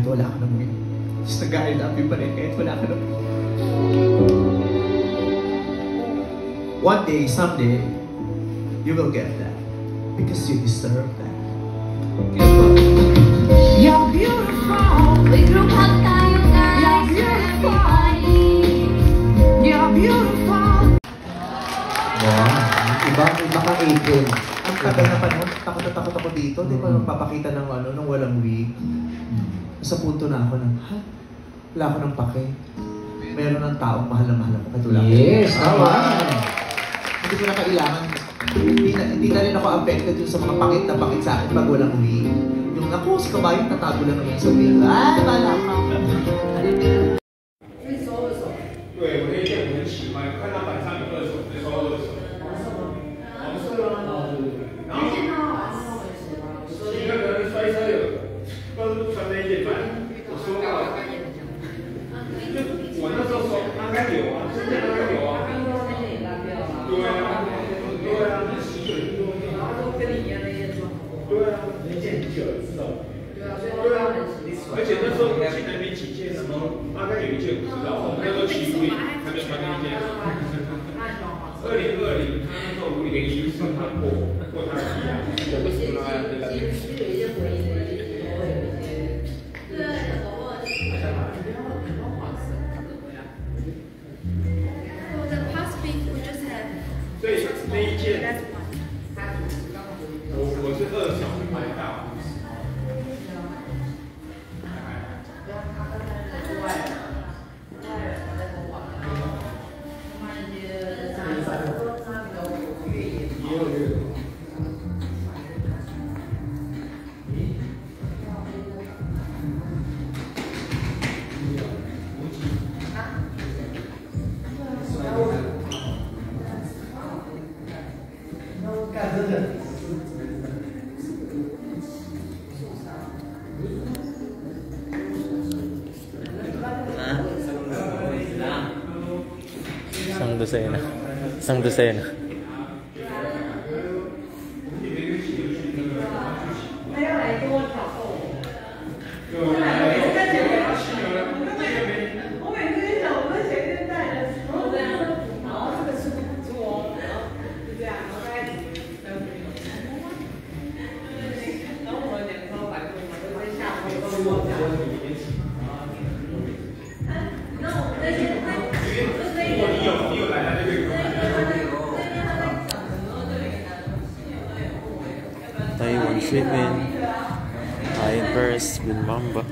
wala ka ng wig. Just nag-I love you pa rin kahit wala ka ng wig. One day, someday, you will get that. Because you deserve that. You're beautiful. We group hug tayo guys. You're beautiful. You're beautiful. Wow. Iba ka April. Ang tagal na panahon, takot na takot ako dito. Di ba magpapakita ng ano, nung walang wig. Sa punto na ako ng, ha? Wala ako ng pake. Meron ng taong mahal na mahal ako. Katulad. Yes, tama. Hindi ko na kailangan. Hindi na rin ako affected yung sa mga pakit na pakit sa akin pag walang wig. Yung ako, sa kabayo, tatago lang naman sa wig. Ay, bala ka. 对，我那件我很喜欢，看到板上有二手，就收二手。黄色啊，然后那个摔车有，不知道是不是穿那件，反正我收到了。就我那时候说，应该有啊，现在应该有啊。对啊，对啊，那19斤多，然后都跟你一样的验装。对啊，那件很久了，知道。对啊，对啊，而且那时候竟然没几件，什么大概有一件不知道，我们那时候骑无理，他就穿那一件。2020，他那时候无理连续4趟过他的皮啊，我不知道他在那边。所以那一件，我是2小买到。Isang dosena. Taiwan chicken, Thai burst with mamba.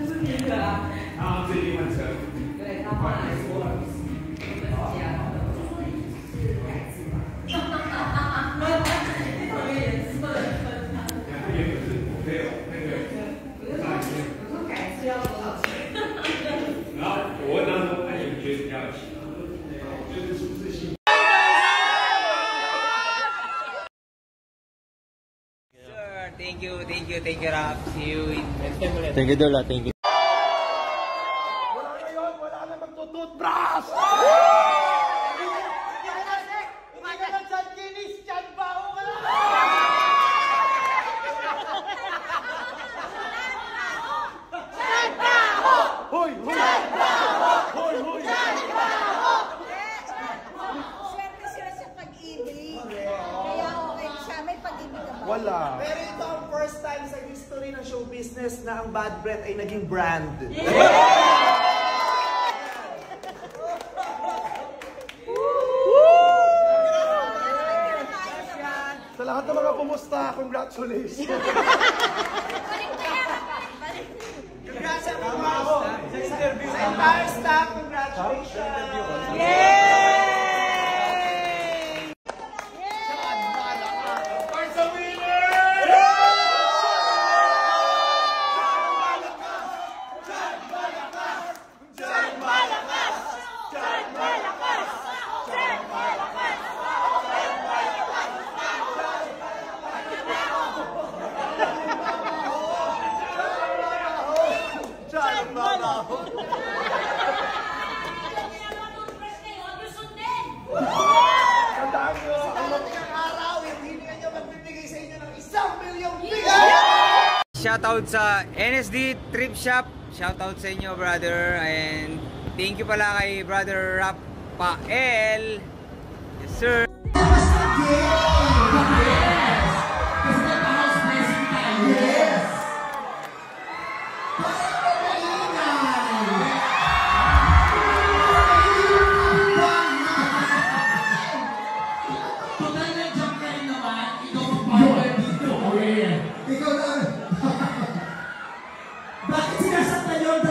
Thank you, Rap. See you in next time ulit. Thank you, Dola. Thank you. Wala na yun! Wala na magtututbrush! Hindi ka lang dyan, kinis! Dyan ba? Wala! Dyan ba? Hoy! Hoy! Dyan ba? Hoy! Hoy! Dyan ba? Swerte sila sa pag-ibig. Kaya okay siya. May pag-ibig ka ba? Wala. Pero ito ang first time sa history ng show business na ang bad breath ay naging brand. Sa lahat ng mga pumusta, congratulations! Congrats sa entire staff, congratulations! Yay! Shoutout sa NSD Trip Shop shoutout sa inyo, brother. And thank you pala kay Brother Rafael. Yes, sir. Ikaw na. Bakit sinasaktan yun?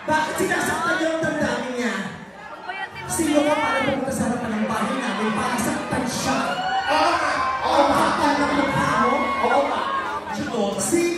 Bakit sinasaktan niyo ang damdamin niya? Sino ka para pumunta sa harapan ng bahay namin para saktan siya? Oo nga! Oo, makakal ng mukha mo? Oo nga! Sino?